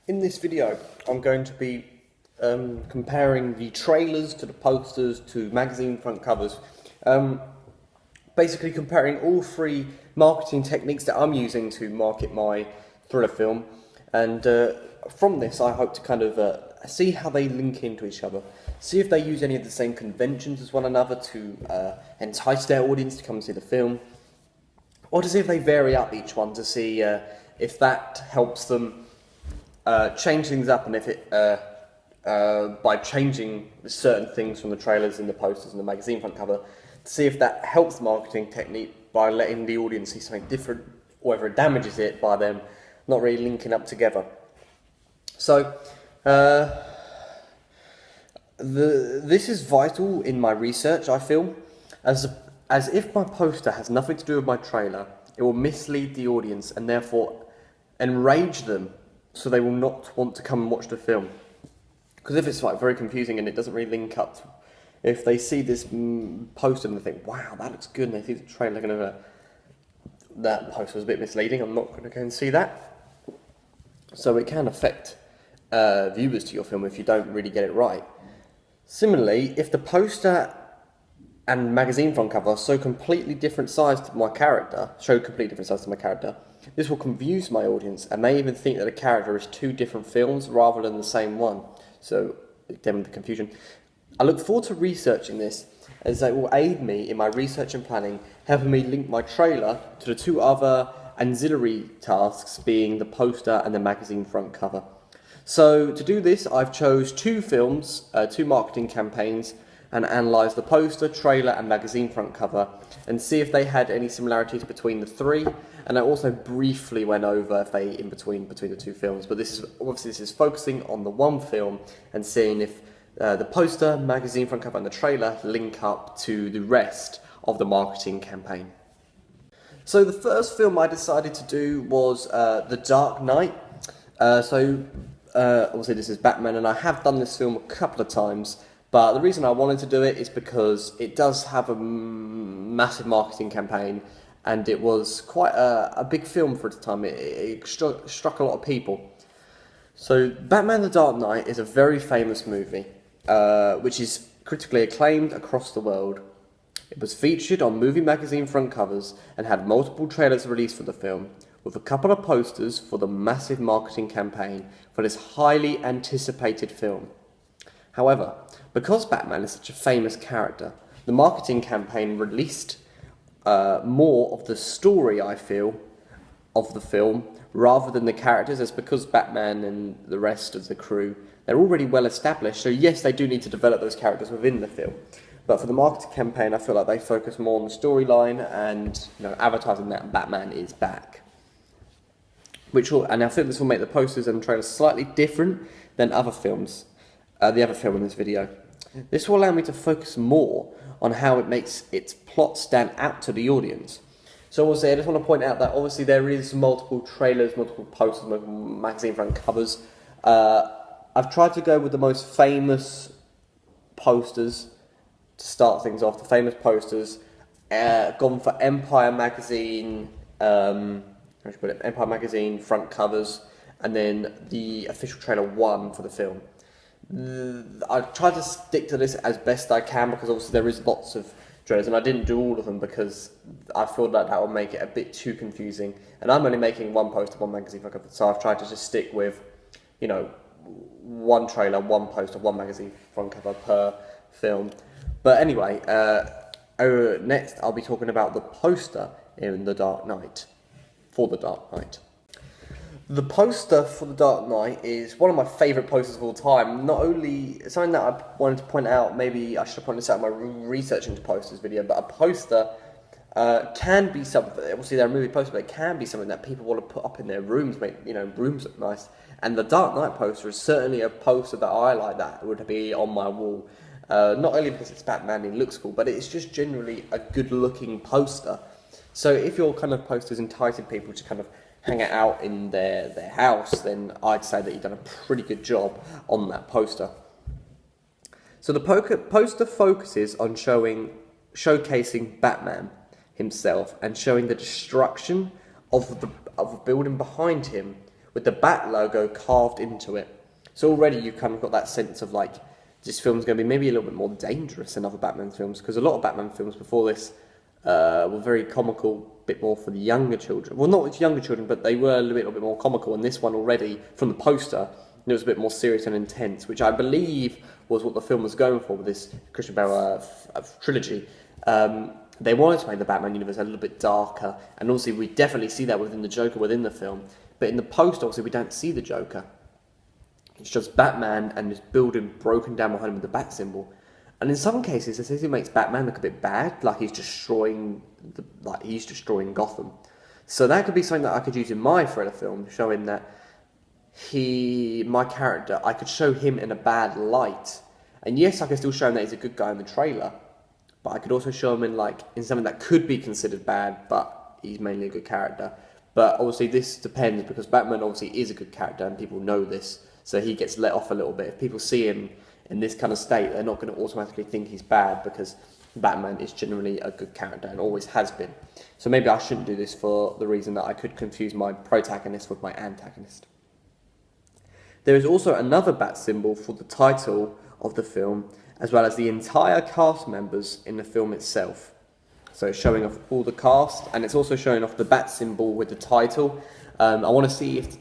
In this video, I'm going to be comparing the trailers to the posters to magazine front covers. Basically comparing all three marketing techniques that I'm using to market my thriller film. And from this, I hope to kind of see how they link into each other. See if they use any of the same conventions as one another to entice their audience to come and see the film. Or to see if they vary up each one to see if that helps them change things up, and if it by changing certain things from the trailers and the posters and the magazine front cover, to see if that helps the marketing technique by letting the audience see something different, or whether it damages it by them not really linking up together. So this is vital in my research, I feel, as if my poster has nothing to do with my trailer, it will mislead the audience and therefore enrage them, so they will not want to come and watch the film. Because if it's like very confusing and it doesn't really link up, if they see this poster and they think, wow, that looks good, and they see the trailer, they're going to, that poster was a bit misleading, I'm not going to go and see that. So it can affect viewers to your film if you don't really get it right. Similarly, if the poster and magazine front cover are so completely different size to my character, this will confuse my audience and may even think that a character is two different films rather than the same one. So, again, the confusion. I look forward to researching this, as it will aid me in my research and planning, helping me link my trailer to the two other ancillary tasks, being the poster and the magazine front cover. So, to do this, I've chose two films, two marketing campaigns, and analyse the poster, trailer and magazine front cover and see if they had any similarities between the three. And I also briefly went over if they in between the two films, but this is focusing on the one film and seeing if the poster, magazine front cover and the trailer link up to the rest of the marketing campaign. So the first film I decided to do was The Dark Knight. Obviously this is Batman, and I have done this film a couple of times. But the reason I wanted to do it is because it does have a massive marketing campaign, and it was quite a big film for its time. It struck a lot of people. So Batman the Dark Knight is a very famous movie, which is critically acclaimed across the world. It was featured on movie magazine front covers and had multiple trailers released for the film, with a couple of posters for the massive marketing campaign for this highly anticipated film. However, because Batman is such a famous character, the marketing campaign released more of the story, I feel, of the film rather than the characters, as because Batman and the rest of the crew, they're already well established, so yes, they do need to develop those characters within the film. But for the marketing campaign, I feel like they focus more on the storyline and advertising that Batman is back. And I think this will make the posters and trailers slightly different than other films. The other film in this video. This will allow me to focus more on how it makes its plot stand out to the audience. So obviously I just want to point out that obviously there is multiple trailers, multiple posters, multiple magazine front covers. I've tried to go with the most famous posters to start things off, the famous posters. Gone for Empire Magazine, Empire Magazine front covers, and then the official trailer 1 for the film. I tried to stick to this as best I can because obviously there is lots of trailers, and I didn't do all of them because I feel that would make it a bit too confusing, and I'm only making one poster, one magazine front cover, so I've tried to just stick with, one trailer, one poster, one magazine front cover per film. But anyway, next I'll be talking about the poster in The Dark Knight, for The Dark Knight. The poster for The Dark Knight is one of my favourite posters of all time. Not only something that I wanted to point out, maybe I should have pointed this out in my research into posters video, but a poster can be something, obviously they're a movie poster, but it can be something that people want to put up in their rooms, make rooms look nice. And the Dark Knight poster is certainly a poster that I like, that would be on my wall. Not only because it's Batman and it looks cool, but it's just generally a good looking poster. So if your kind of poster is enticing people to kind of hang it out in their house, then I'd say that you've done a pretty good job on that poster. So the poster focuses on showcasing Batman himself and showing the destruction of the building behind him, with the Bat logo carved into it. So already you've kind of got that sense of like, this film's going to be maybe a little bit more dangerous than other Batman films, because a lot of Batman films before this were very comical, a bit more for the younger children. Well, not with younger children, but they were a little bit more comical, and this one already, from the poster, it was a bit more serious and intense, which I believe was what the film was going for with this Christian Bale trilogy. They wanted to make the Batman universe a little bit darker, and obviously we definitely see that within the Joker within the film, but in the poster, obviously, we don't see the Joker. It's just Batman and this building broken down behind him with the bat symbol. And in some cases, it says it makes Batman look a bit bad, like he's destroying Gotham. So that could be something that I could use in my thriller film, showing that my character, I could show him in a bad light. And yes, I could still show him that he's a good guy in the trailer, but I could also show him in something that could be considered bad, but he's mainly a good character. But obviously this depends, because Batman obviously is a good character and people know this, so he gets let off a little bit. If people see him in this kind of state, they're not going to automatically think he's bad, because Batman is generally a good character and always has been. So maybe I shouldn't do this for the reason that I could confuse my protagonist with my antagonist. There is also another bat symbol for the title of the film, as well as the entire cast members in the film itself. So it's showing off all the cast, and it's also showing off the bat symbol with the title. I want to see if that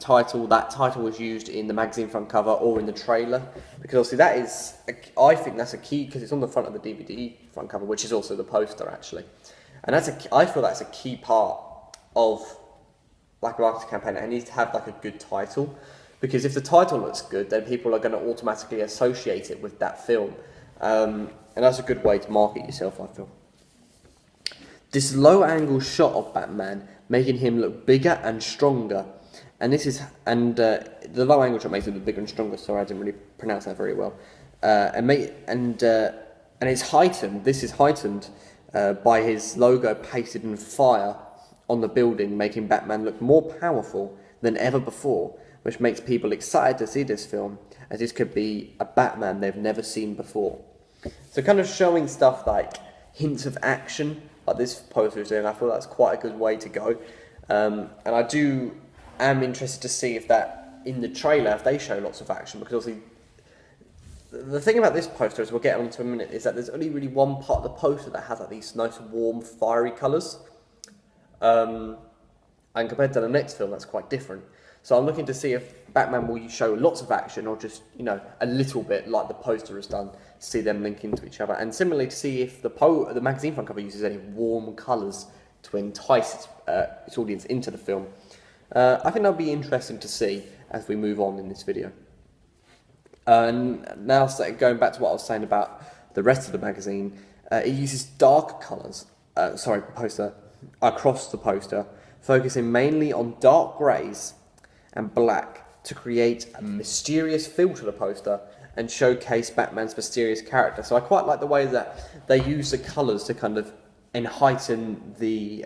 title was used in the magazine front cover or in the trailer, because obviously I think that's a key, because it's on the front of the DVD front cover, which is also the poster actually. And I feel that's a key part of like a marketing campaign. It needs to have like a good title, because if the title looks good, then people are going to automatically associate it with that film. And that's a good way to market yourself, I feel. This low-angle shot of Batman, making him look bigger and stronger, and the low-angle shot makes him look bigger and stronger. Sorry, I didn't really pronounce that very well. And it's heightened. This is heightened by his logo pasted in fire on the building, making Batman look more powerful than ever before, which makes people excited to see this film, as this could be a Batman they've never seen before. So kind of showing stuff like hints of action, like this poster is doing, I feel that's quite a good way to go. And I am interested to see if that, in the trailer, if they show lots of action, because obviously, the thing about this poster, as we'll get on to in a minute, is that there's only really one part of the poster that has like these nice warm, fiery colours. And compared to the next film, that's quite different. So I'm looking to see if Batman will show lots of action, or just, a little bit like the poster has done, to see them link into each other. And similarly, to see if the magazine front cover uses any warm colours to entice its audience into the film. I think that'll be interesting to see as we move on in this video. And now, going back to what I was saying about the rest of the magazine, it uses dark colours, poster, across the poster, focusing mainly on dark greys and black to create a mysterious feel to the poster and showcase Batman's mysterious character. So I quite like the way that they use the colours to kind of heighten the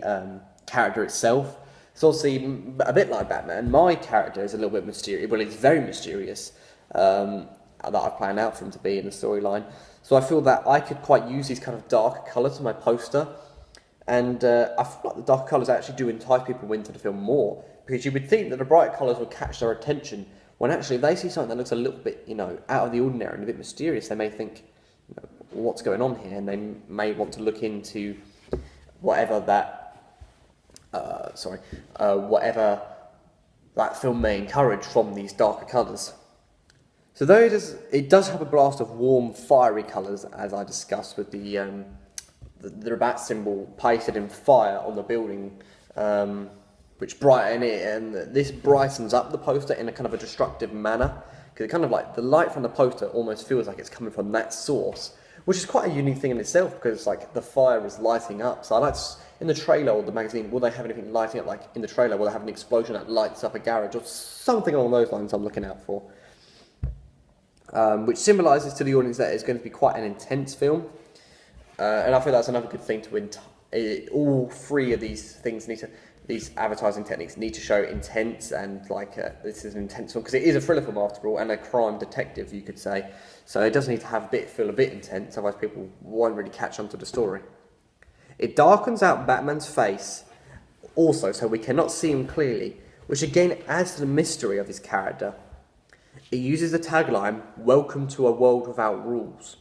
character itself. It's obviously a bit like Batman. My character is a little bit mysterious. Well, it's very mysterious, that I've planned out for him to be in the storyline. So I feel that I could quite use these kind of darker colours in my poster. And I feel like the dark colours actually do entice people into the film more, because you would think that the bright colours would catch their attention, when actually if they see something that looks a little bit, out of the ordinary and a bit mysterious, they may think, what's going on here? And they may want to look into whatever that film may encourage from these darker colours. So though it does have a blast of warm, fiery colours, as I discussed with the bat symbol pasted in fire on the building, which brighten it, and this brightens up the poster in a kind of a destructive manner, because it kind of like the light from the poster almost feels like it's coming from that source, which is quite a unique thing in itself, because it's like the fire is lighting up. So I like in the trailer or the magazine, will they have anything lighting up? Like in the trailer, will they have an explosion that lights up a garage or something along those lines? I'm looking out for, which symbolises to the audience that it's going to be quite an intense film. And I feel that's another good thing to all three of these things these advertising techniques need to show intense, and this is an intense film, because it is a thriller film after all, and a crime detective, you could say. So it does need to feel a bit intense, otherwise people won't really catch on to the story. It darkens out Batman's face also, so we cannot see him clearly, which again adds to the mystery of his character. It uses the tagline, "Welcome to a world without rules,"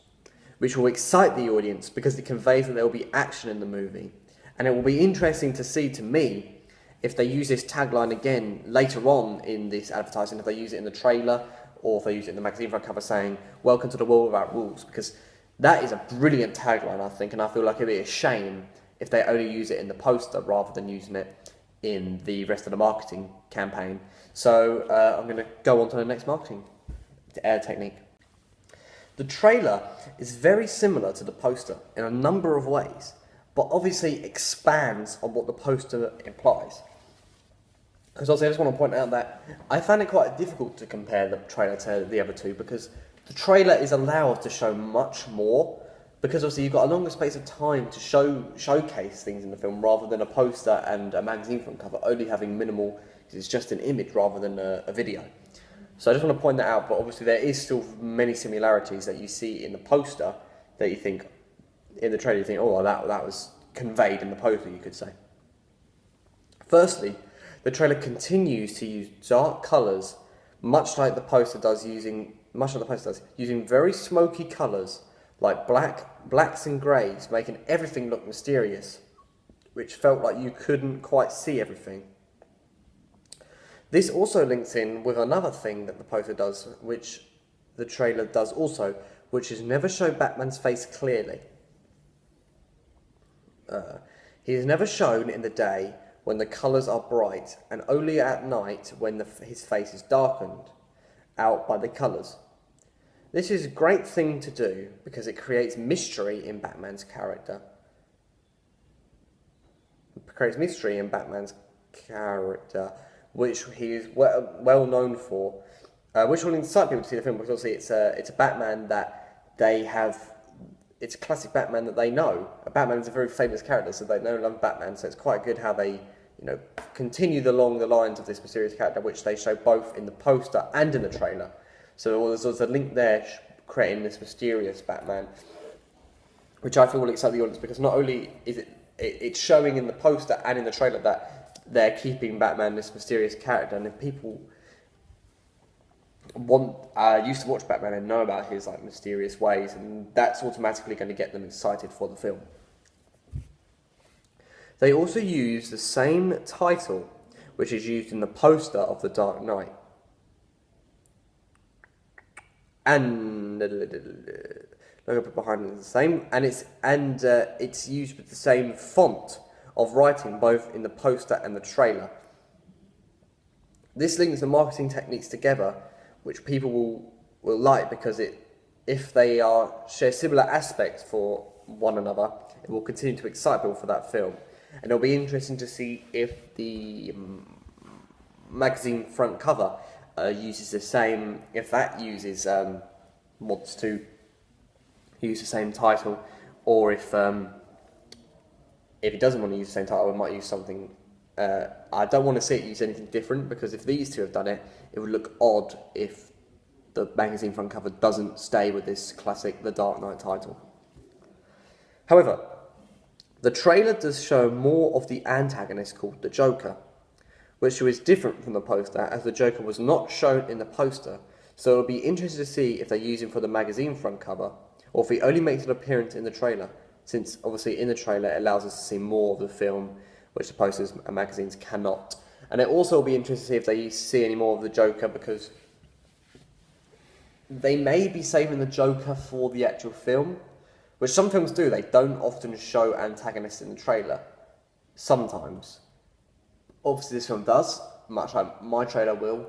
which will excite the audience because it conveys that there will be action in the movie. And it will be interesting to see, to me, if they use this tagline again later on in this advertising, if they use it in the trailer, or if they use it in the magazine front cover saying, "Welcome to the world without rules," because that is a brilliant tagline, I think, and I feel like it'd be a shame if they only use it in the poster rather than using it in the rest of the marketing campaign. So I'm going to go on to the next marketing technique. The trailer is very similar to the poster in a number of ways, but obviously expands on what the poster implies. Because also I just want to point out that I found it quite difficult to compare the trailer to the other two, because the trailer is allowed to show much more, because obviously you've got a longer space of time to showcase things in the film rather than a poster and a magazine front cover only having minimal, because it's just an image rather than a video. So I just want to point that out, but obviously there is still many similarities that you see in the poster that you think, in the trailer you think, oh, that was conveyed in the poster, you could say. Firstly, the trailer continues to use dark colours, much like the poster does, using very smoky colours like blacks and greys, making everything look mysterious, which felt like you couldn't quite see everything. This also links in with another thing that the poster does, which the trailer does also, which is never show Batman's face clearly. He is never shown in the day when the colours are bright, and only at night when his face is darkened out by the colours. This is a great thing to do because it creates mystery in Batman's character. Which he is well known for, which will incite people to see the film, because obviously it's a Batman that they have. It's a classic Batman that they know. Batman is a very famous character, so they know and love Batman. So it's quite good how they, continue along the lines of this mysterious character, which they show both in the poster and in the trailer. So there's a link there creating this mysterious Batman, which I feel will excite the audience, because not only is it's showing in the poster and in the trailer that they're keeping Batman this mysterious character, and if people used to watch Batman and know about his mysterious ways, and that's automatically going to get them excited for the film. They also use the same title which is used in the poster of The Dark Knight. And look behind it, the same, and it's used with the same font of writing both in the poster and the trailer. This links the marketing techniques together, which people will like, because if they share similar aspects for one another, it will continue to excite people for that film. And it'll be interesting to see if the magazine front cover uses the same, if that uses wants to use the same title, or if it doesn't want to use the same title, it might use something. I don't want to see it use anything different, because if these two have done it, it would look odd if the magazine front cover doesn't stay with this classic The Dark Knight title. However, the trailer does show more of the antagonist called the Joker, which is different from the poster, as the Joker was not shown in the poster, so it'll be interesting to see if they use him for the magazine front cover, or if he only makes an appearance in the trailer, since obviously in the trailer it allows us to see more of the film, which the posters and magazines cannot. And it also will be interesting to see if they see any more of the Joker, because they may be saving the Joker for the actual film, which some films do. They don't often show antagonists in the trailer, sometimes. Obviously this film does, much like my trailer will,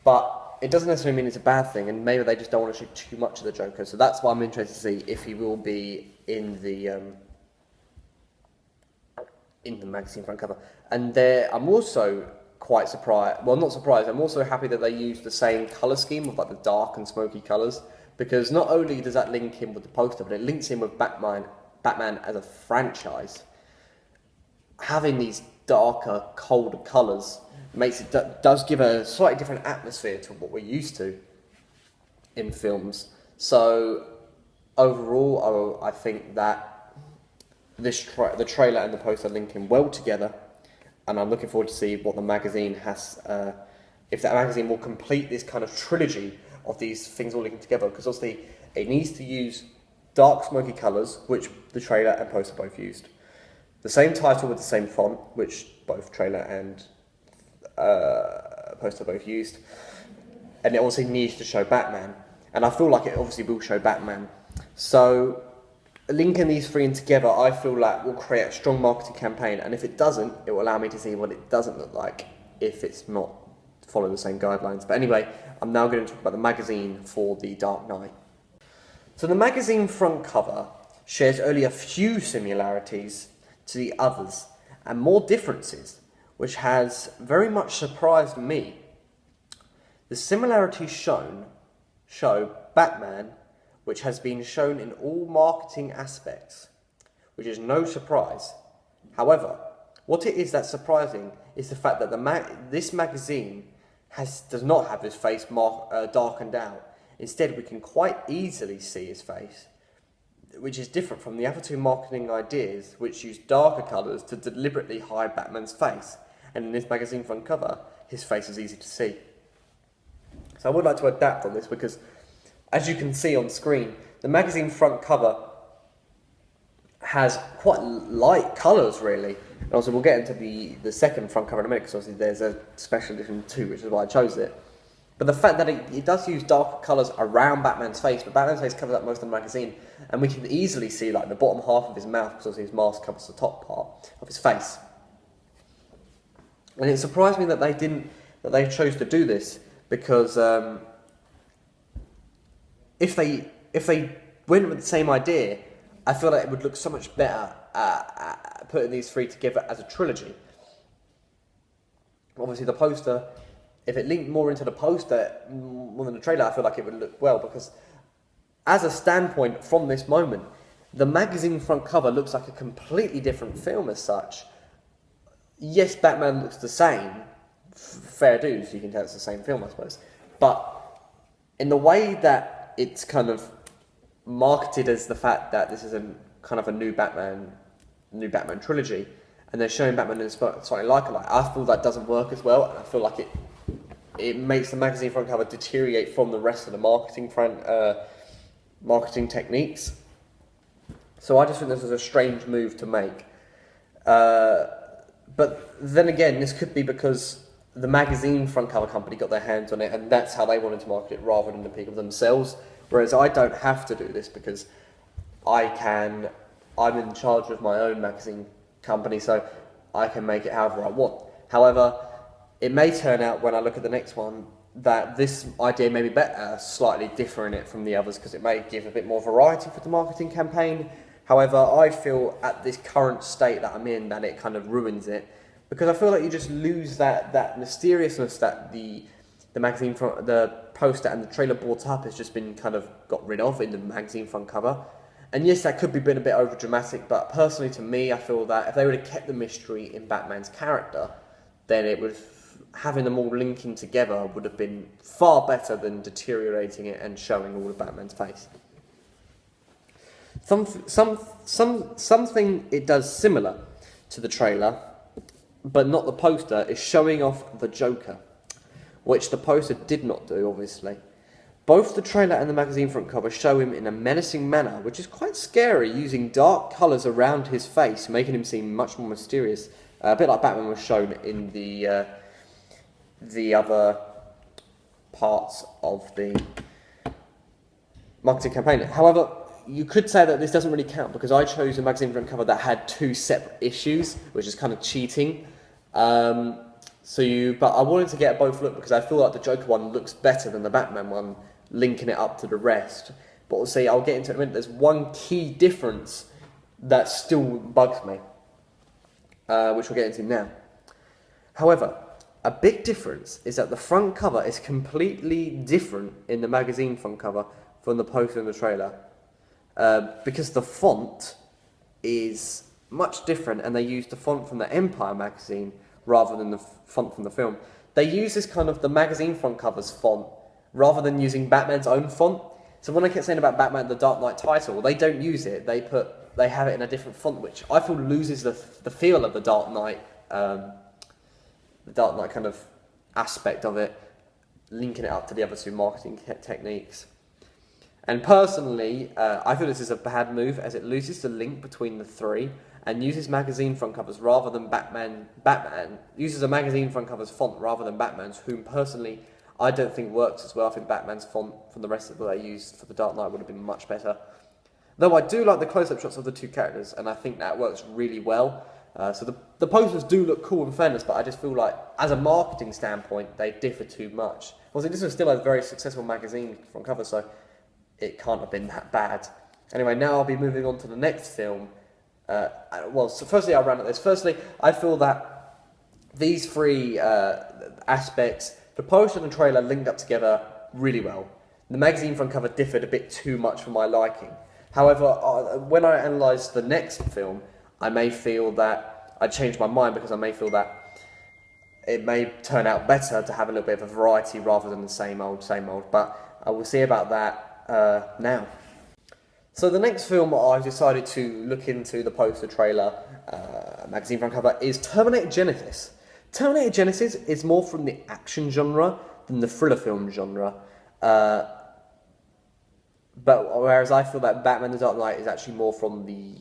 but it doesn't necessarily mean it's a bad thing, and maybe they just don't want to show too much of the Joker. So that's why I'm interested to see if he will be in the magazine front cover. And I'm also quite surprised, well, not surprised, I'm also happy that they use the same colour scheme of the dark and smoky colours, because not only does that link in with the poster, but it links in with Batman as a franchise. Having these darker, colder colours does give a slightly different atmosphere to what we're used to in films. So overall, I think that the trailer and the poster link in well together, and I'm looking forward to see what the magazine has, if that magazine will complete this kind of trilogy of these things all linking together, because obviously it needs to use dark smoky colours, which the trailer and poster both used. The same title with the same font, which both trailer and poster both used. And it also needs to show Batman. And I feel like it obviously will show Batman. So linking these three in together, I feel like will create a strong marketing campaign. And if it doesn't, it will allow me to see what it doesn't look like if it's not following the same guidelines. But anyway, I'm now going to talk about the magazine for The Dark Knight. So the magazine front cover shares only a few similarities to the others and more differences, which has very much surprised me. The similarities shown show Batman, which has been shown in all marketing aspects, which is no surprise. However, what it is that's surprising is the fact that this magazine does not have his face darkened out. Instead, we can quite easily see his face, which is different from the other two marketing ideas, which use darker colours to deliberately hide Batman's face. And in this magazine front cover, his face is easy to see. So I would like to adapt on this because, as you can see on screen, the magazine front cover has quite light colours, really. And also, we'll get into the second front cover in a minute, because obviously there's a special edition too, which is why I chose it. But the fact that it does use darker colours around Batman's face, but Batman's face covers up most of the magazine, and we can easily see like the bottom half of his mouth, because obviously his mask covers the top part of his face. And it surprised me that they chose to do this, because if they went with the same idea, I feel like it would look so much better putting these three together as a trilogy. Obviously, the poster, if it linked more into the poster more than the trailer, I feel like it would look well, because as a standpoint from this moment, the magazine front cover looks like a completely different film as such. Yes, Batman looks the same, fair dues, you can tell it's the same film, I suppose, but in the way that it's kind of marketed as the fact that this is a kind of a new Batman trilogy, and they're showing Batman in a slightly lighter light, I feel that doesn't work as well, and I feel like it makes the magazine front cover deteriorate from the rest of the marketing techniques. So I just think this is a strange move to make. But then again, this could be because the magazine front cover company got their hands on it, and that's how they wanted to market it rather than the people themselves. Whereas I don't have to do this because I'm in charge of my own magazine company, so I can make it however I want. However, it may turn out when I look at the next one that this idea may be better, slightly different it from the others, because it may give a bit more variety for the marketing campaign. However, I feel at this current state that I'm in that it kind of ruins it, because I feel like you just lose that mysteriousness that the magazine front, the poster and the trailer brought up has just been kind of got rid of in the magazine front cover. And yes, that could be been a bit over dramatic, but personally to me, I feel that if they would have kept the mystery in Batman's character, then it would having them all linking together would have been far better than deteriorating it and showing all of Batman's face. Something it does similar to the trailer, but not the poster, is showing off the Joker, which the poster did not do, obviously. Both the trailer and the magazine front cover show him in a menacing manner, which is quite scary, using dark colours around his face, making him seem much more mysterious, a bit like Batman was shown in the other parts of the marketing campaign. However, you could say that this doesn't really count because I chose a magazine front cover that had two separate issues, which is kind of cheating. But I wanted to get both look because I feel like the Joker one looks better than the Batman one, linking it up to the rest. But we'll see, I'll get into it in a minute. There's one key difference that still bugs me, which we'll get into now. However, a big difference is that the front cover is completely different in the magazine front cover from the poster and the trailer. Because the font is much different, and they used the font from the Empire magazine rather than the font from the film. They use this kind of the magazine front cover's font rather than using Batman's own font. So when I kept saying about Batman the Dark Knight title, they don't use it. They have it in a different font, which I feel loses the feel of the Dark Knight the Dark Knight kind of aspect of it, linking it up to the other two marketing techniques. And personally, I feel this is a bad move as it loses the link between the three and uses magazine front covers rather than Batman uses a magazine front covers font rather than Batman's, whom personally I don't think works as well. I think Batman's font from the rest of what they used for the Dark Knight would have been much better. Though I do like the close-up shots of the two characters, and I think that works really well. So the posters do look cool in fairness, but I just feel like, as a marketing standpoint, they differ too much. Obviously, this was still a very successful magazine front cover, so it can't have been that bad. Anyway, now I'll be moving on to the next film. So firstly, I'll round up this. Firstly, I feel that these three aspects, the poster and the trailer, linked up together really well. The magazine front cover differed a bit too much for my liking. However, when I analysed the next film, I may feel that I changed my mind because I may feel that it may turn out better to have a little bit of a variety rather than the same old, same old. But I will see about that now. So the next film I've decided to look into, the poster, trailer, magazine front cover, is Terminator Genisys. Terminator Genisys is more from the action genre than the thriller film genre. But whereas I feel that Batman the Dark Knight is actually more from the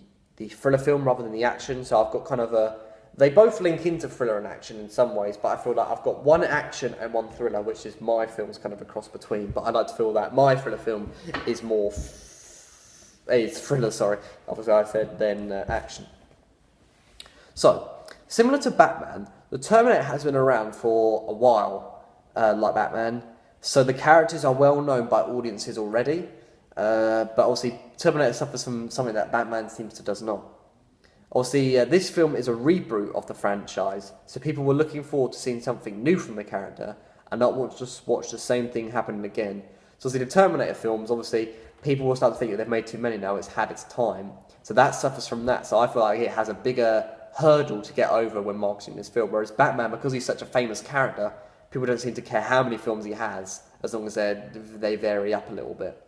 thriller film rather than the action. So I've got kind of a... They both link into thriller and action in some ways, but I feel like I've got one action and one thriller, which is my film's kind of a cross between. But I like to feel that my thriller film is more... It's thriller, sorry. Obviously I said then action. So, similar to Batman, the Terminator has been around for a while, like Batman. So the characters are well known by audiences already. But obviously Terminator suffers from something that Batman seems to does not. Obviously, this film is a reboot of the franchise, so people were looking forward to seeing something new from the character and not want to just watch the same thing happen again. So obviously the Terminator films, obviously, people will start to think that they've made too many now, it's had its time. So that suffers from that, so I feel like it has a bigger hurdle to get over when marketing this film, whereas Batman, because he's such a famous character, people don't seem to care how many films he has, as long as they vary up a little bit.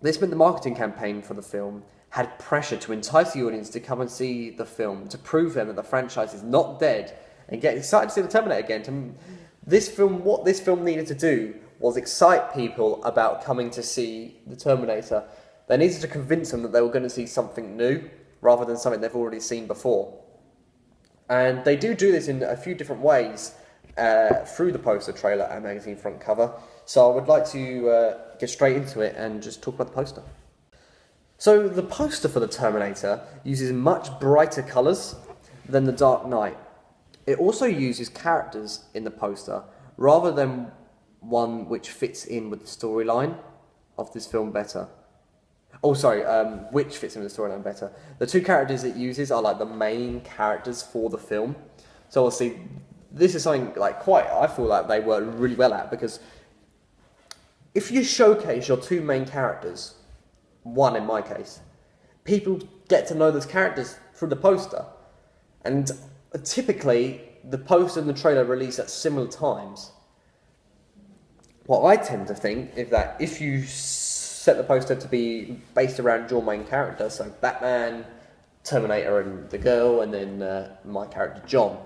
This meant the marketing campaign for the film had pressure to entice the audience to come and see the film, to prove them that the franchise is not dead, and get excited to see the Terminator again. What this film needed to do was excite people about coming to see the Terminator. They needed to convince them that they were going to see something new, rather than something they've already seen before. And they do this in a few different ways, through the poster, trailer, and magazine front cover. So I would like to get straight into it and just talk about the poster. So the poster for the Terminator uses much brighter colours than the Dark Knight. It also uses characters in the poster rather than one which fits in with the storyline of this film better. Which fits in with the storyline better. The two characters it uses are like the main characters for the film. So obviously this is something like I feel like they work really well at, because if you showcase your two main characters, one in my case, people get to know those characters through the poster. And typically, the poster and the trailer release at similar times. What I tend to think is that if you set the poster to be based around your main character, so Batman, Terminator and the girl, and then my character John,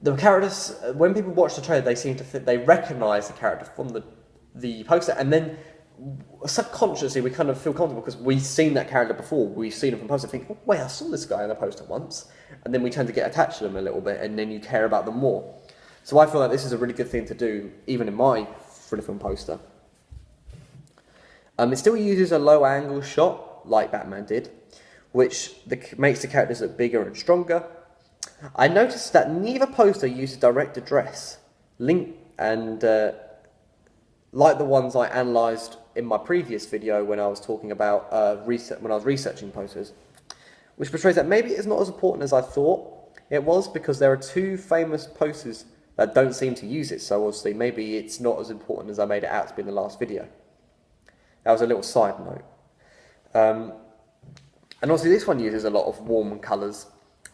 the characters, when people watch the trailer, they seem to they recognise the character from the poster, and then subconsciously we kind of feel comfortable because we've seen that character before, we've seen him from poster, think, oh wait, I saw this guy in the poster once, and then we tend to get attached to them a little bit, and then you care about them more. So I feel like this is a really good thing to do, even in my thriller film poster. It still uses a low angle shot, like Batman did, which makes the characters look bigger and stronger. I noticed that neither poster uses direct address, and like the ones I analysed in my previous video when I was talking about when I was researching posters, which portrays that maybe it's not as important as I thought it was, because there are two famous posters that don't seem to use it, so obviously maybe it's not as important as I made it out to be in the last video. That was a little side note. And obviously this one uses a lot of warm colours,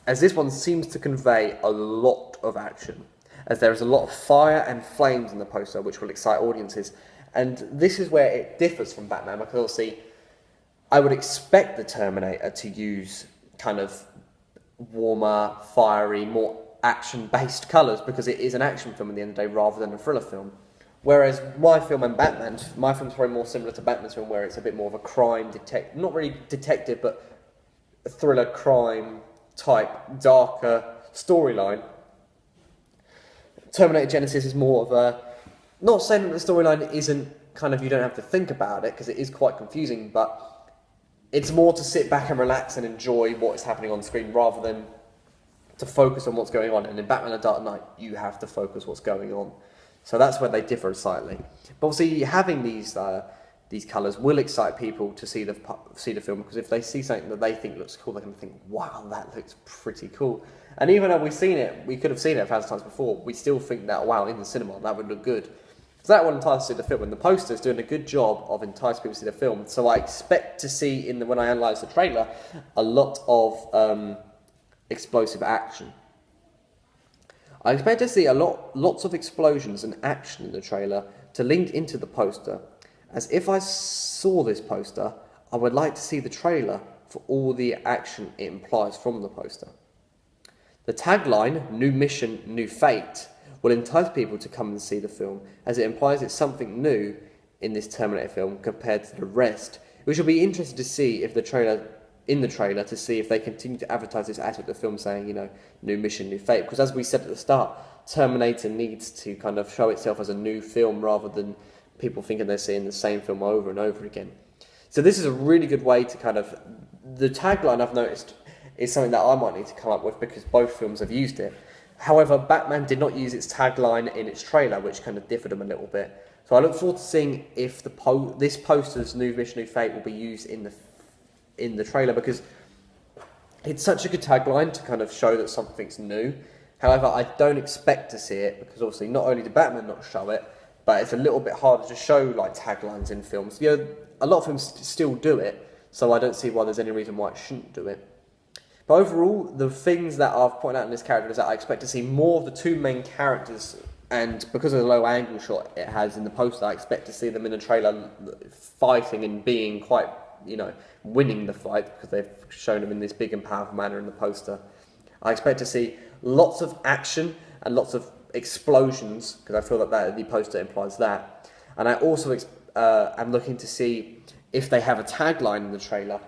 as this one seems to convey a lot of action, as there is a lot of fire and flames in the poster which will excite audiences. And this is where it differs from Batman, because obviously I would expect the Terminator to use kind of warmer, fiery, more action-based colours because it is an action film at the end of the day rather than a thriller film. Whereas my film and my film's probably more similar to Batman's film, where it's a bit more of a crime not really detective, but a thriller crime type, darker storyline. Terminator Genisys is more of a, not saying that the storyline isn't kind of, you don't have to think about it, because it is quite confusing, but it's more to sit back and relax and enjoy what is happening on screen rather than to focus on what's going on. And in Batman The Dark Knight, you have to focus what's going on. So that's where they differ slightly. But obviously, having these colours will excite people to see the film, because if they see something that they think looks cool, they're going to think, wow, that looks pretty cool. And even though we could have seen it 1,000 times before, we still think that, wow, in the cinema, that would look good. So that will entice us to see the film, and the poster's doing a good job of enticing people to see the film. So I expect to see, when I analyse the trailer, a lot of explosive action. I expect to see lots of explosions and action in the trailer to link into the poster, as if I saw this poster, I would like to see the trailer for all the action it implies from the poster. The tagline, "New Mission, New Fate," will entice people to come and see the film, as it implies it's something new in this Terminator film compared to the rest, which will be interesting to see if the trailer to see if they continue to advertise this aspect of the film, saying, new mission, new fate. Because as we said at the start, Terminator needs to kind of show itself as a new film rather than people thinking they're seeing the same film over and over again. So this is a really good way to kind of, the tagline I've noticed is something that I might need to come up with because both films have used it. However, Batman did not use its tagline in its trailer, which kind of differed them a little bit. So I look forward to seeing if this poster's New Mission, New Fate will be used in the trailer, because it's such a good tagline to kind of show that something's new. However, I don't expect to see it, because obviously not only did Batman not show it, but it's a little bit harder to show like taglines in films. A lot of films still do it, so I don't see why there's any reason why it shouldn't do it. But overall, the things that I've pointed out in this character is that I expect to see more of the two main characters, and because of the low angle shot it has in the poster, I expect to see them in the trailer fighting and being quite, winning the fight, because they've shown them in this big and powerful manner in the poster. I expect to see lots of action and lots of explosions, because I feel that the poster implies that. And I also am looking to see if they have a tagline in the trailer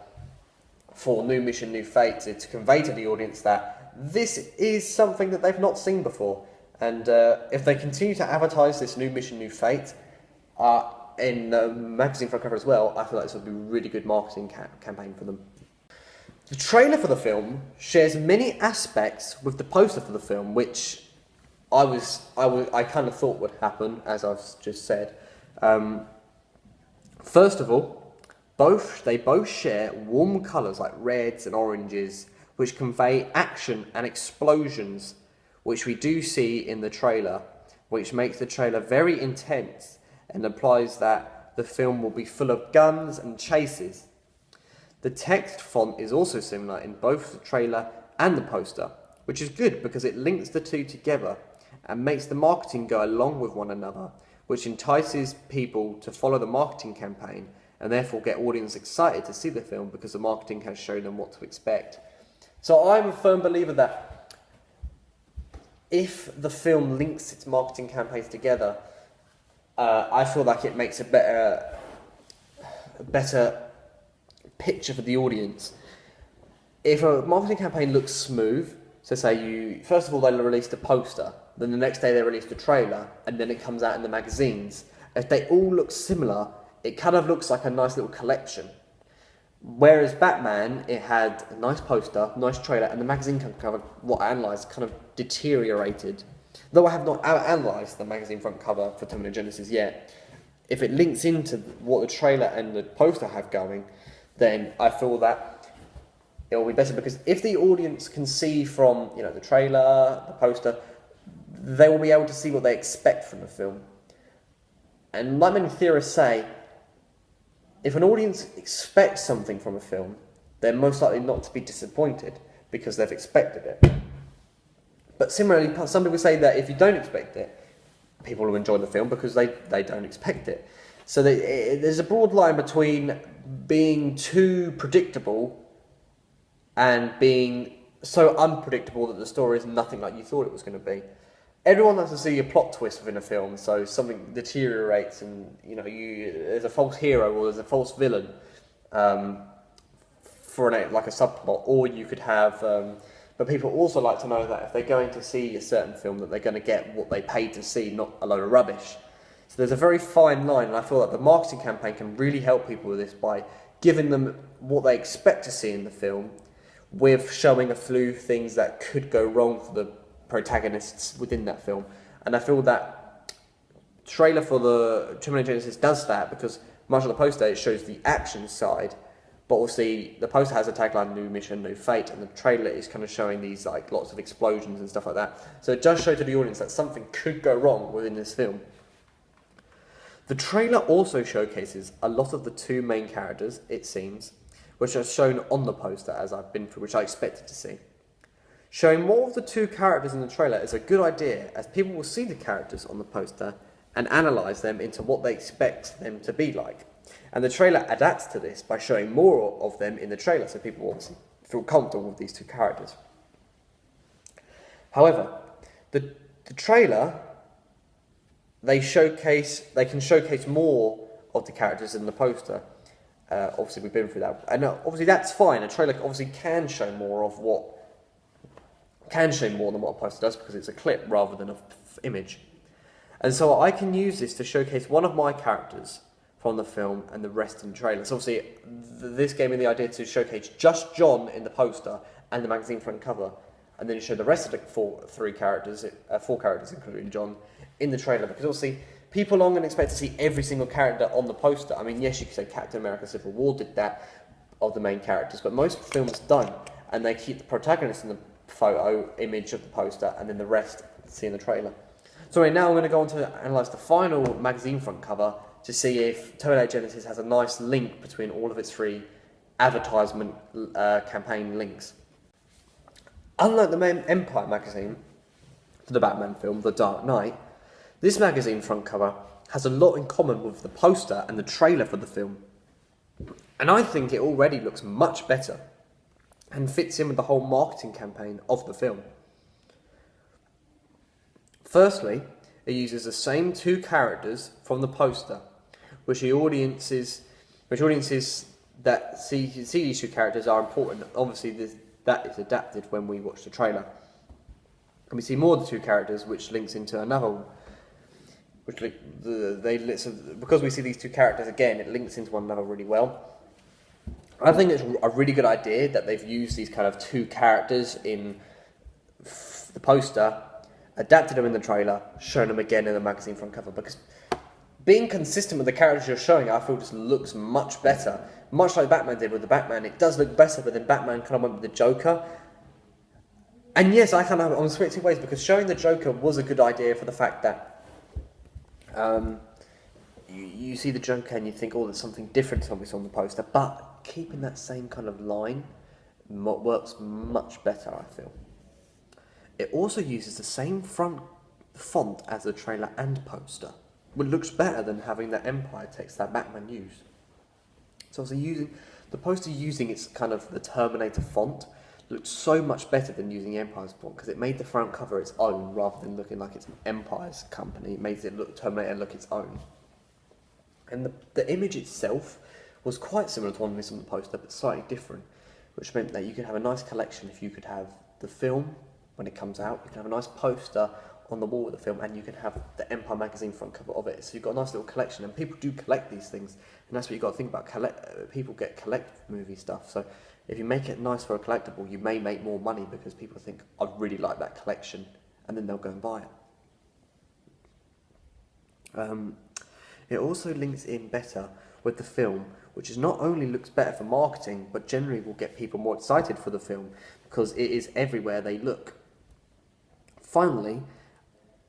for New Mission, New Fate, to convey to the audience that this is something that they've not seen before. And if they continue to advertise this New Mission, New Fate in the magazine front cover as well, I feel like this would be a really good marketing campaign for them. The trailer for the film shares many aspects with the poster for the film, which I kind of thought would happen, as I've just said. First of all, they both share warm colours like reds and oranges, which convey action and explosions, which we do see in the trailer, which makes the trailer very intense and implies that the film will be full of guns and chases. The text font is also similar in both the trailer and the poster, which is good because it links the two together and makes the marketing go along with one another, which entices people to follow the marketing campaign and therefore get audience excited to see the film because the marketing has shown them what to expect. So I'm a firm believer that if the film links its marketing campaigns together, I feel like it makes a better picture for the audience. If a marketing campaign looks smooth, so say first of all they released a poster, then the next day they released a trailer, and then it comes out in the magazines. If they all look similar, it kind of looks like a nice little collection. Whereas Batman, it had a nice poster, nice trailer, and the magazine cover, what I analysed, kind of deteriorated. Though I have not analysed the magazine front cover for Terminator Genisys yet, if it links into what the trailer and the poster have going, then I feel that it will be better, because if the audience can see from the trailer, the poster, they will be able to see what they expect from the film. And like many theorists say, if an audience expects something from a film, they're most likely not to be disappointed because they've expected it. But similarly, some people say that if you don't expect it, people will enjoy the film because they don't expect it. So there's a broad line between being too predictable and being so unpredictable that the story is nothing like you thought it was going to be. Everyone likes to see a plot twist within a film, so something deteriorates and, there's a false hero or there's a false villain for like a subplot, or you could have... but people also like to know that if they're going to see a certain film, that they're going to get what they paid to see, not a load of rubbish. So there's a very fine line, and I feel that the marketing campaign can really help people with this by giving them what they expect to see in the film, with showing a few things that could go wrong for the protagonists within that film. And I feel that trailer for the Terminator Genesis does that, because much of the poster, it shows the action side, but obviously the poster has a tagline, new mission, new fate, and the trailer is kind of showing these like lots of explosions and stuff like that. So it does show to the audience that something could go wrong within this film. The trailer also showcases a lot of the two main characters, it seems, which are shown on the poster as I've been through, which I expected to see. Showing more of the two characters in the trailer is a good idea, as people will see the characters on the poster and analyse them into what they expect them to be like. And the trailer adapts to this by showing more of them in the trailer, so people will feel comfortable with these two characters. However, the trailer, they can showcase more of the characters in the poster. Obviously, we've been through that, and obviously that's fine. A trailer obviously can show more than what a poster does, because it's a clip rather than an image. And so I can use this to showcase one of my characters from the film and the rest in the trailer. So obviously, this gave me the idea to showcase just John in the poster and the magazine front cover, and then show the rest of the four characters, including John, in the trailer, because obviously people aren't going to expect to see every single character on the poster. I mean, yes, you could say Captain America Civil War did that, of the main characters, but most films don't, and they keep the protagonist in the photo image of the poster, and then the rest see in the trailer. So now I'm going to go on to analyse the final magazine front cover to see if Terminator Genesis has a nice link between all of its three advertisement campaign links. Unlike the main Empire magazine for the Batman film, The Dark Knight, this magazine front cover has a lot in common with the poster and the trailer for the film. And I think it already looks much better and fits in with the whole marketing campaign of the film. Firstly, it uses the same two characters from the poster, which audiences that see these two characters are important. Obviously, that is adapted when we watch the trailer. And we see more of the two characters, which links into another. Because we see these two characters again, it links into one another really well. I think it's a really good idea that they've used these kind of two characters in the poster, adapted them in the trailer, shown them again in the magazine front cover, because being consistent with the characters you're showing, I feel just looks much better. Much like Batman did with the Batman, it does look better, but then Batman kind of went with the Joker. And yes, I kind of on split two ways, because showing the Joker was a good idea for the fact that you see the Joker and you think, oh, there's something different to what we saw on the poster, but keeping that same kind of line works much better, I feel. It also uses the same front font as the trailer and poster, which looks better than having that Empire text that Batman used. So using the poster using its kind of the Terminator font looks so much better than using Empire's font, because it made the front cover its own rather than looking like it's Empire's company. It made it look Terminator look its own. And the image itself was quite similar to one we saw on the poster, but slightly different, which meant that you could have a nice collection if you could have the film when it comes out, you can have a nice poster on the wall of the film, and you can have the Empire magazine front cover of it. So you've got a nice little collection, and people do collect these things, and that's what you've got to think about. People collect movie stuff, so if you make it nice for a collectible, you may make more money, because people think, I'd really like that collection, and then they'll go and buy it. It also links in better with the film, which is not only looks better for marketing, but generally will get people more excited for the film, because it is everywhere they look. Finally,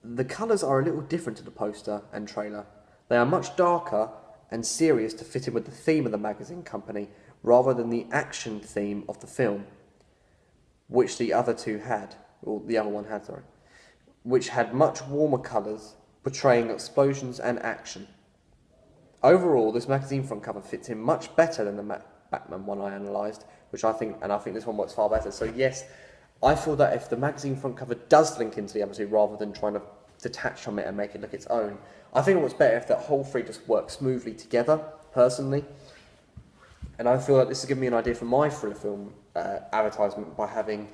the colours are a little different to the poster and trailer. They are much darker and serious to fit in with the theme of the magazine company, rather than the action theme of the film, which the other one had, which had much warmer colours, portraying explosions and action. Overall, this magazine front cover fits in much better than the Batman one I analysed, I think this one works far better. So yes, I feel that if the magazine front cover does link into the other two rather than trying to detach from it and make it look its own, I think it was better if that whole three just worked smoothly together, personally. And I feel like this has given me an idea for my thriller film advertisement by having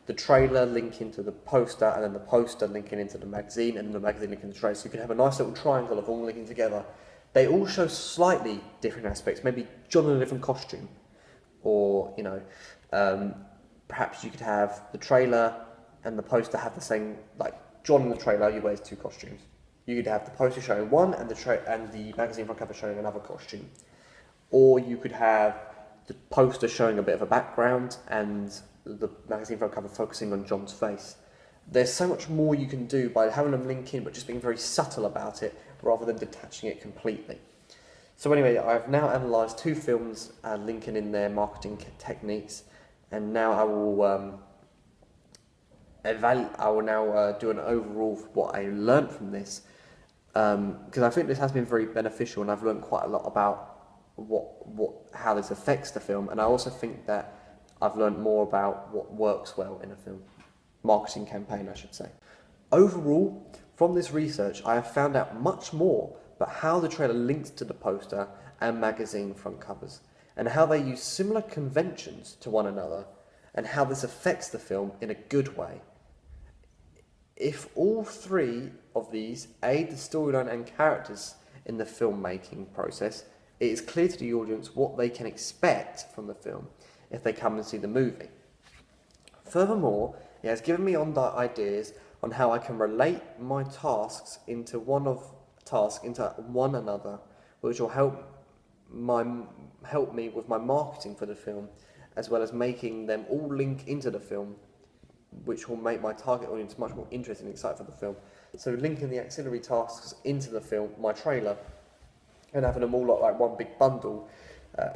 the trailer link into the poster and then the poster linking into the magazine and then the magazine linking into the trailer. So you can have a nice little triangle of all linking together. They all show slightly different aspects, maybe John in a different costume, or, you know, perhaps you could have the trailer and the poster have the same, like John in the trailer, he wears two costumes. You could have the poster showing one and the magazine front cover showing another costume. Or you could have the poster showing a bit of a background and the magazine front cover focusing on John's face. There's so much more you can do by having them link in, but just being very subtle about it rather than detaching it completely. So anyway, I've now analysed two films linking in their marketing techniques, and now I will do an overall of what I learned from this, because I think this has been very beneficial, and I've learned quite a lot about how this affects the film, and I also think that I've learned more about what works well in a film marketing campaign, I should say. Overall, from this research, I have found out much more about how the trailer links to the poster and magazine front covers, and how they use similar conventions to one another, and how this affects the film in a good way. If all three of these aid the storyline and characters in the filmmaking process, it is clear to the audience what they can expect from the film if they come and see the movie. Furthermore, it has given me ideas on how I can relate my tasks into one another, which will help me with my marketing for the film, as well as making them all link into the film, which will make my target audience much more interested and excited for the film. So linking the auxiliary tasks into the film, my trailer, and having them all look like one big bundle,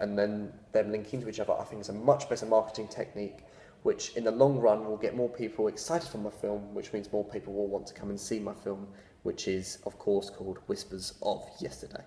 and then them linking to each other, I think is a much better marketing technique, which in the long run will get more people excited for my film, which means more people will want to come and see my film, which is, of course, called Whispers of Yesterday.